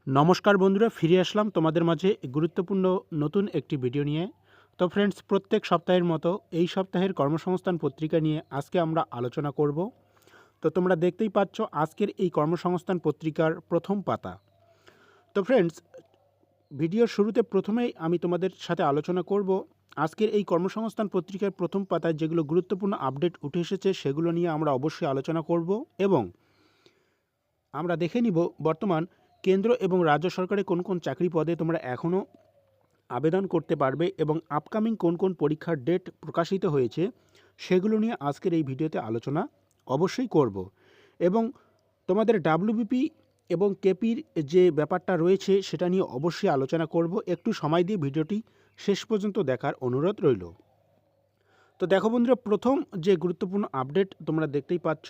নমস্কার বন্ধুরা, ফিরে আসলাম তোমাদের মাঝে গুরুত্বপূর্ণ নতুন একটি ভিডিও নিয়ে। তো ফ্রেন্ডস, প্রত্যেক সপ্তাহের মতো এই সপ্তাহের কর্মসংস্থান পত্রিকা নিয়ে আজকে আমরা আলোচনা করব। তো তোমরা দেখতেই পাচ্ছ আজকের এই কর্মসংস্থান পত্রিকার প্রথম পাতা। তো ফ্রেন্ডস, ভিডিওর শুরুতে প্রথমেই আমি তোমাদের সাথে আলোচনা করব আজকের এই কর্মসংস্থান পত্রিকার প্রথম পাতায় যেগুলো গুরুত্বপূর্ণ আপডেট উঠে এসেছে সেগুলো নিয়ে আমরা অবশ্যই আলোচনা করব এবং আমরা দেখে নিব বর্তমান কেন্দ্র এবং রাজ্য সরকারে কোন কোন চাকরি পদে তোমরা এখনও আবেদন করতে পারবে এবং আপকামিং কোন কোন পরীক্ষার ডেট প্রকাশিত হয়েছে সেগুলো নিয়ে আজকের এই ভিডিওতে আলোচনা অবশ্যই করব। এবং তোমাদের ডাব্লিউবিপি এবং কেপির যে ব্যাপারটা রয়েছে সেটা নিয়ে অবশ্যই আলোচনা করব। একটু সময় দিয়ে ভিডিওটি শেষ পর্যন্ত দেখার অনুরোধ রইল। তো দেখো বন্ধুরা, প্রথম যে গুরুত্বপূর্ণ আপডেট তোমরা দেখতেই পাচ্ছ,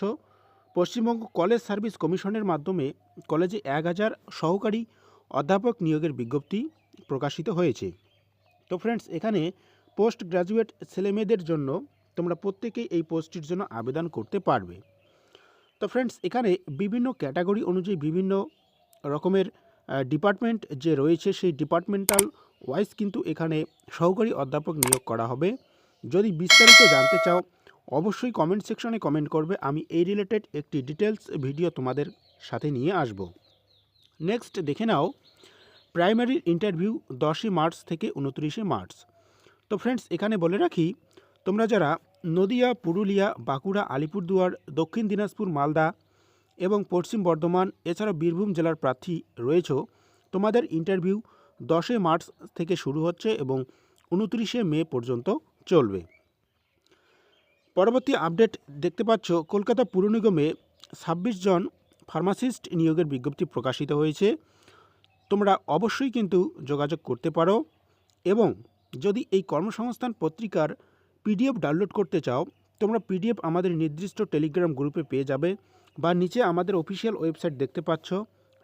পশ্চিমবঙ্গ কলেজ সার্ভিস কমিশনের মাধ্যমে কলেজে 1000 সহকারী অধ্যাপক নিয়োগের বিজ্ঞপ্তি প্রকাশিত হয়েছে। তো ফ্রেন্ডস, এখানে পোস্ট গ্র্যাজুয়েট ছেলেমেয়েদের জন্য তোমরা প্রত্যেকেই এই পোস্টটির জন্য আবেদন করতে পারবে। তো ফ্রেন্ডস, এখানে বিভিন্ন ক্যাটাগরি অনুযায়ী বিভিন্ন রকমের ডিপার্টমেন্ট যে রয়েছে সেই ডিপার্টমেন্টাল ওয়াইজ কিন্তু এখানে সহকারী অধ্যাপক নিয়োগ করা হবে। যদি বিস্তারিত জানতে চাও অবশ্যই কমেন্ট সেকশনে কমেন্ট করবে, আমি এই রিলেটেড একটি ডিটেলস ভিডিও তোমাদের সাথে নিয়ে আসব। নেক্সট দেখে নাও প্রাইমারির ইন্টারভিউ 10 মার্চ থেকে 29 মার্চ। তো ফ্রেন্ডস, এখানে বলে রাখি, তোমরা যারা নদিয়া, পুরুলিয়া, বাঁকুড়া, আলিপুরদুয়ার, দক্ষিণ দিনাজপুর, মালদা এবং পশ্চিম বর্ধমান এছাড়াও বীরভূম জেলার প্রার্থী রয়েছ, তোমাদের ইন্টারভিউ 10 মার্চ থেকে শুরু হচ্ছে এবং 29 মে পর্যন্ত চলবে। পরবর্তী আপডেট দেখতে পাচ্ছ, কলকাতা পুর নিগমে 26 জন ফার্মাসিস্ট নিয়োগের বিজ্ঞপ্তি প্রকাশিত হয়েছে। তোমরা অবশ্যই কিন্তু যোগাযোগ করতে পারো এবং যদি এই কর্মসংস্থান পত্রিকার পিডিএফ ডাউনলোড করতে চাও, তোমরা পিডিএফ আমাদের নির্দিষ্ট টেলিগ্রাম গ্রুপে পেয়ে যাবে বা নিচে আমাদের অফিসিয়াল ওয়েবসাইট দেখতে পাচ্ছ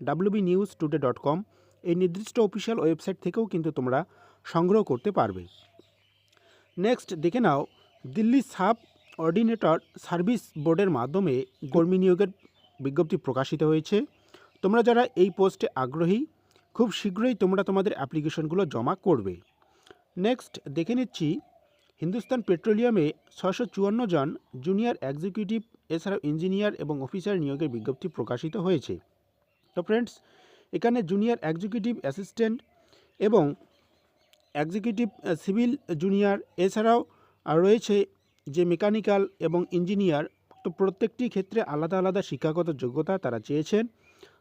wbnewstoday.com। এই নির্দিষ্ট অফিসিয়াল ওয়েবসাইট থেকেও কিন্তু তোমরা সংগ্রহ করতে পারবে। নেক্সট দেখে নাও, দিল্লি সাব অর্ডিনেটর সার্ভিস বোর্ডের মাধ্যমে কর্মী নিয়োগের বিজ্ঞপ্তি প্রকাশিত হয়েছে। তোমরা যারা এই পোস্টে আগ্রহী, খুব শীঘ্রই তোমরা তোমাদের অ্যাপ্লিকেশনগুলো জমা করবে। নেক্সট দেখে নিচ্ছি, হিন্দুস্তান পেট্রোলিয়ামে 654 জন জুনিয়র এক্সিকিউটিভ এছাড়াও ইঞ্জিনিয়ার এবং অফিসার নিয়োগের বিজ্ঞপ্তি প্রকাশিত হয়েছে। তো ফ্রেন্ডস, এখানে জুনিয়র এক্সিকিউটিভ অ্যাসিস্ট্যান্ট এবং এক্সিকিউটিভ সিভিল জুনিয়র এছাড়াও রয়েছে যে মেকানিক্যাল এবং ইঞ্জিনিয়ার। তো প্রত্যেকটি ক্ষেত্রে আলাদা আলাদা শিক্ষাগত যোগ্যতা তারা চেয়েছেন।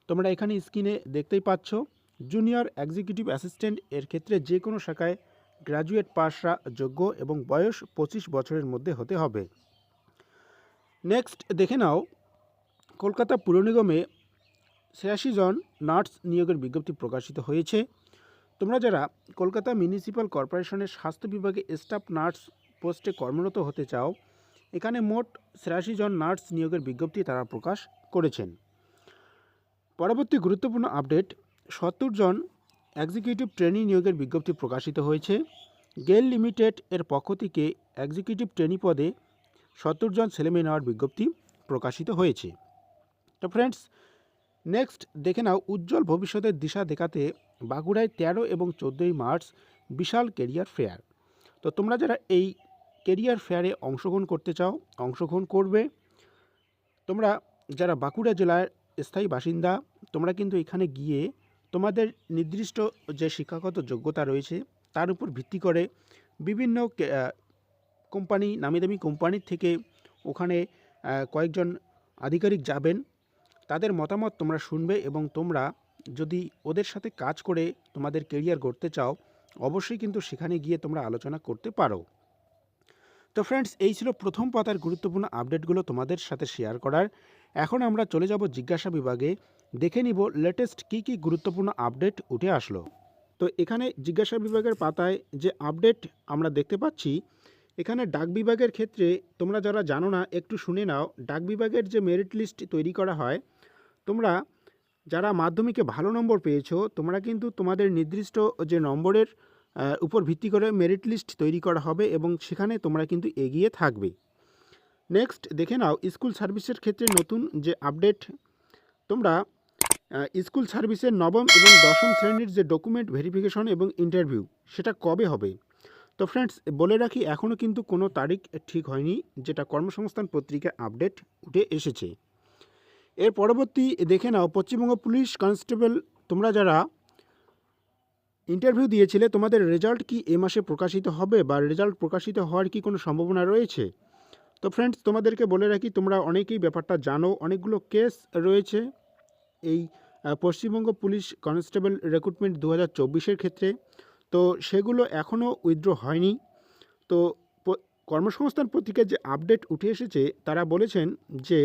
তোমরা এখানে স্ক্রিনে দেখতেই পাচ্ছ, জুনিয়র এক্সিকিউটিভ অ্যাসিস্ট্যান্ট এর ক্ষেত্রে যে কোনো শাখায় গ্র্যাজুয়েট পাসরা যোগ্য এবং বয়স 25 বছরের মধ্যে হতে হবে। নেক্সট দেখে নাও, কলকাতা পুর নিগমে 86 জন নার্স নিয়োগের বিজ্ঞপ্তি প্রকাশিত হয়েছে। তোমরা যারা কলকাতা মিউনিসিপ্যাল কর্পোরেশনের স্বাস্থ্য বিভাগে স্টাফ নার্স পোস্টে কর্মরত হতে চাও, এখানে মোট 86 জন নার্স নিয়োগের বিজ্ঞপ্তি তারা প্রকাশ করেছেন। পরবর্তী গুরুত্বপূর্ণ আপডেট, 70 জন এক্সিকিউটিভ ট্রেনি নিয়োগের বিজ্ঞপ্তি প্রকাশিত হয়েছে। গেল লিমিটেড এর পক্ষ থেকে এক্সিকিউটিভ ট্রেনি পদে 70 জন ছেলেমেয়ে নেওয়ার বিজ্ঞপ্তি প্রকাশিত হয়েছে। তো ফ্রেন্ডস, নেক্সট দেখে নাও, উজ্জ্বল ভবিষ্যতের দিশা দেখাতে বাঁকুড়ায় 13 এবং 14 মার্চ বিশাল কেরিয়ার ফেয়ার। তো তোমরা যারা এই কেরিয়ার ফেয়ারে অংশগ্রহণ করতে চাও অংশগ্রহণ করবে। তোমরা যারা বাঁকুড়া জেলার স্থায়ী বাসিন্দা, তোমরা কিন্তু এখানে গিয়ে তোমাদের নির্দিষ্ট যে শিক্ষাগত যোগ্যতা রয়েছে তার উপর ভিত্তি করে বিভিন্ন কোম্পানি, নামি দামি কোম্পানির থেকে ওখানে কয়েকজন আধিকারিক যাবেন, তাদের মতামত তোমরা শুনবে এবং তোমরা যদি ওদের সাথে কাজ করে তোমাদের কেরিয়ার গড়তে চাও অবশ্যই কিন্তু সেখানে গিয়ে তোমরা আলোচনা করতে পারো। তো ফ্রেন্ডস, এই ছিল প্রথম পাতার গুরুত্বপূর্ণ আপডেটগুলো তোমাদের সাথে শেয়ার করার। এখন আমরা চলে যাব জিজ্ঞাসা বিভাগে, দেখে নিব লেটেস্ট কী কী গুরুত্বপূর্ণ আপডেট উঠে আসলো। তো এখানে জিজ্ঞাসা বিভাগের পাতায় যে আপডেট আমরা দেখতে পাচ্ছি, এখানে ডাক বিভাগের ক্ষেত্রে তোমরা যারা জানো না একটু শুনে নাও। ডাক বিভাগের যে মেরিট লিস্ট তৈরি করা হয়, তোমরা যারা মাধ্যমিকে ভালো নম্বর পেয়েছো তোমরা কিন্তু তোমাদের নির্দিষ্ট যে নম্বরের উপর ভিত্তি করে মেরিট লিস্ট তৈরি করা হবে এবং সেখানে তোমরা কিন্তু এগিয়ে থাকবে। নেক্সট দেখে নাও, স্কুল সার্ভিসের ক্ষেত্রে নতুন যে আপডেট, তোমরা স্কুল সার্ভিসের নবম এবং দশম শ্রেণীর যে ডকুমেন্ট ভেরিফিকেশন এবং ইন্টারভিউ সেটা কবে হবে? তো ফ্রেন্ডস, বলে রাখি এখনও কিন্তু কোনো তারিখ ঠিক হয়নি, যেটা কর্মসংস্থান পত্রিকায় আপডেট উঠে এসেছে। এর পরবর্তী দেখে নাও, পশ্চিমবঙ্গ পুলিশ কনস্টেবল, তোমরা যারা ইন্টারভিউ দিয়েছিলে তোমাদের রেজাল্ট কি এ মাসে প্রকাশিত হবে বা রেজাল্ট প্রকাশিত হওয়ার কি কোনো সম্ভাবনা রয়েছে? তো ফ্রেন্ডস, তোমাদেরকে বলে রাখি, তোমরা অনেকেই ব্যাপারটা জানো, অনেকগুলো কেস রয়েছে এই পশ্চিমবঙ্গ পুলিশ কনস্টেবল রিক্রুটমেন্ট 2024-এর ক্ষেত্রে। তো সেগুলো এখনও উইথড্র হয়নি। তো কর্মসংস্থান পত্রিকায় যে আপডেট উঠে এসেছে তারা বলেছেন যে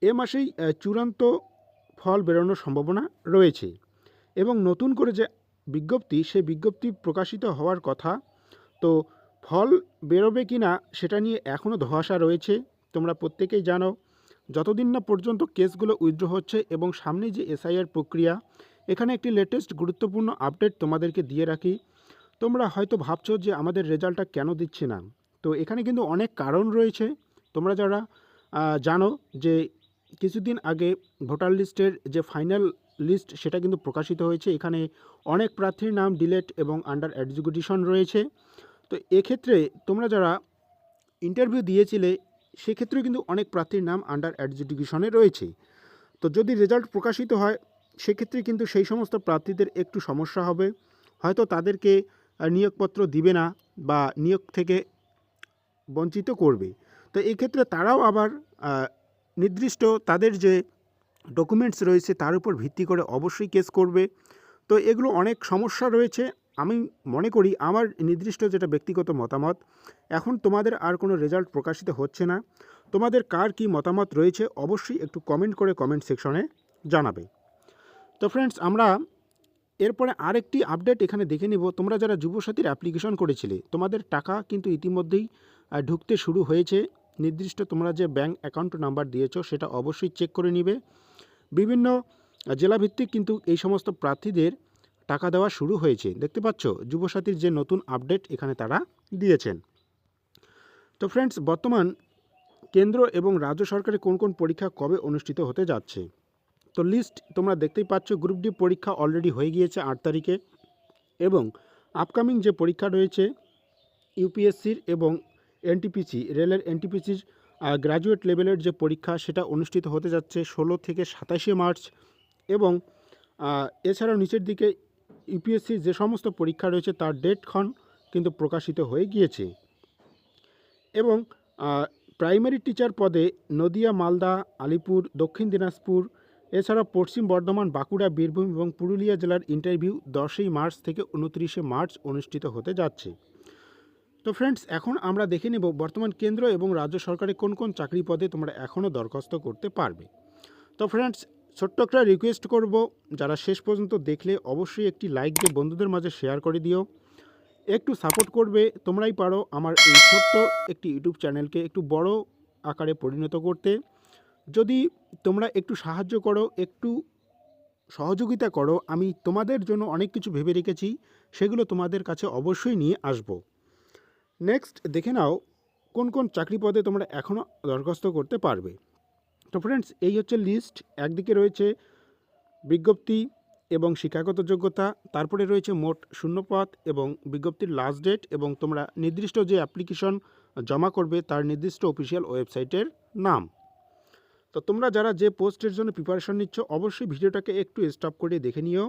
এ মাসেই চূড়ান্ত ফল বেরোনোর সম্ভাবনা রয়েছে এবং নতুন করে যে বিজ্ঞপ্তি, সেই বিজ্ঞপ্তি প্রকাশিত হওয়ার কথা। তো ফল বেরোবে কি না সেটা নিয়ে এখনও ধোঁয়াশা রয়েছে। তোমরা প্রত্যেকেই জানো, যতদিন না পর্যন্ত কেসগুলো উইথড্র হচ্ছে এবং সামনে যে এসআইআর প্রক্রিয়া, এখানে একটি লেটেস্ট গুরুত্বপূর্ণ আপডেট তোমাদেরকে দিয়ে রাখি। তোমরা হয়তো ভাবছো যে আমাদের রেজাল্টটা কেন দিচ্ছে না। তো এখানে কিন্তু অনেক কারণ রয়েছে। তোমরা যারা জানো যে কিছুদিন আগে ভোটার লিস্টের যে ফাইনাল লিস্ট সেটা কিন্তু প্রকাশিত হয়েছে। এখানে অনেক প্রার্থীর নাম ডিলেট এবং আন্ডার এক্সিকিউশন রয়েছে। তো এক্ষেত্রে তোমরা যারা ইন্টারভিউ দিয়েছিলে সেক্ষেত্রেও কিন্তু অনেক প্রার্থীর নাম আন্ডার এক্সিকিউশনে রয়েছে। তো যদি রেজাল্ট প্রকাশিত হয় সেক্ষেত্রে কিন্তু সেই সমস্ত প্রার্থীদের একটু সমস্যা হবে, হয়তো তাদেরকে নিয়োগপত্র দিবে না বা নিয়োগ থেকে বঞ্চিত করবে। তো এই ক্ষেত্রে তারাও আবার নির্দিষ্ট তাদের যে ডকুমেন্টস রয়েছে তার উপর ভিত্তি করে অবশ্যই কেস করবে। তো এগুলো অনেক সমস্যা রয়েছে। আমি মনে করি, আমার নির্দিষ্ট যেটা ব্যক্তিগত মতামত, এখন তোমাদের আর কোনো রেজাল্ট প্রকাশিত হচ্ছে না। তোমাদের কার কী মতামত রয়েছে অবশ্যই একটু কমেন্ট করে কমেন্ট সেকশনে জানাবে। তো ফ্রেন্ডস, আমরা এরপরে আরেকটি আপডেট এখানে দেখে নিব। তোমরা যারা যুবসাথীর অ্যাপ্লিকেশন করেছিলে তোমাদের টাকা কিন্তু ইতিমধ্যেই ঢুকতে শুরু হয়েছে। নির্দিষ্ট তোমরা যে ব্যাঙ্ক অ্যাকাউন্ট নাম্বার দিয়েছো সেটা অবশ্যই চেক করে নিবে। বিভিন্ন জেলাভিত্তিক কিন্তু এই সমস্ত প্রার্থীদের টাকা দেওয়া শুরু হয়েছে। দেখতে পাচ্ছ যুবসাথীর যে নতুন আপডেট এখানে তারা দিয়েছেন। তো ফ্রেন্ডস, বর্তমান কেন্দ্র এবং রাজ্য সরকারের কোন কোন পরীক্ষা কবে অনুষ্ঠিত হতে যাচ্ছে, তো লিস্ট তোমরা দেখতেই পাচ্ছ। গ্রুপ ডি পরীক্ষা অলরেডি হয়ে গিয়েছে 8 তারিখে এবং আপকামিং যে পরীক্ষা রয়েছে ইউপিএসসির এবং এনটিপিসি, রেলের এনটিপিসির গ্র্যাজুয়েট লেভেলের যে পরীক্ষা সেটা অনুষ্ঠিত হতে যাচ্ছে 16 থেকে 27শে মার্চ। এবং এছাড়াও নিচের দিকে ইউপিএসসির যে সমস্ত পরীক্ষা রয়েছে তার ডেটক্ষণ কিন্তু প্রকাশিত হয়ে গিয়েছে। এবং প্রাইমারি টিচার পদে নদিয়া, মালদা, আলিপুর, দক্ষিণ দিনাজপুর, এছাড়া পশ্চিম বর্ধমান, বাঁকুড়া, বীরভূম এবং পুরুলিয়া জেলার ইন্টারভিউ 10ই মার্চ থেকে 29শে মার্চ অনুষ্ঠিত হতে যাচ্ছে। তো ফ্রেন্ডস, এখন আমরা দেখে নেব বর্তমান কেন্দ্র এবং রাজ্য সরকারে কোন কোন চাকরি পদে তোমরা এখনও দরখাস্ত করতে পারবে। তো ফ্রেন্ডস, ছোট্ট একটা রিকোয়েস্ট করব, যারা শেষ পর্যন্ত দেখলে অবশ্যই একটি লাইক দিয়ে বন্ধুদের মাঝে শেয়ার করে দিও। একটু সাপোর্ট করবে, তোমরাই পারো আমার এই ছোট্ট একটি ইউটিউব চ্যানেলকে একটু বড় আকারে পরিণত করতে। যদি তোমরা একটু সাহায্য করো, একটু সহযোগিতা করো, আমি তোমাদের জন্য অনেক কিছু ভেবে রেখেছি, সেগুলো তোমাদের কাছে অবশ্যই নিয়ে আসব। নেক্সট দেখে নাও কোন কোন চাকরি পদে তোমরা এখনও দরখাস্ত করতে পারবে। তো ফ্রেন্ডস, এই হচ্ছে লিস্ট। একদিকে রয়েছে বিজ্ঞপ্তি এবং শিক্ষাগত যোগ্যতা, তারপরে রয়েছে মোট শূন্যপদ এবং বিজ্ঞপ্তির লাস্ট ডেট এবং তোমরা নির্দিষ্ট যে অ্যাপ্লিকেশন জমা করবে তার নির্দিষ্ট অফিসিয়াল ওয়েবসাইটের নাম। তো তোমরা যারা যে পোস্টের জন্য প্রিপারেশন নিচ্ছ অবশ্যই ভিডিওটাকে একটু স্টপ করে দেখে নিও।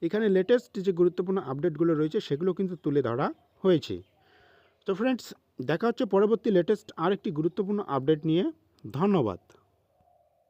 এখানে লেটেস্ট যে গুরুত্বপূর্ণ আপডেটগুলো রয়েছে সেগুলো কিন্তু তুলে ধরা হয়েছে। তো ফ্রেন্ডস, দেখা হচ্ছে পরবর্তী লেটেস্ট আরেকটি গুরুত্বপূর্ণ আপডেট নিয়ে। ধন্যবাদ।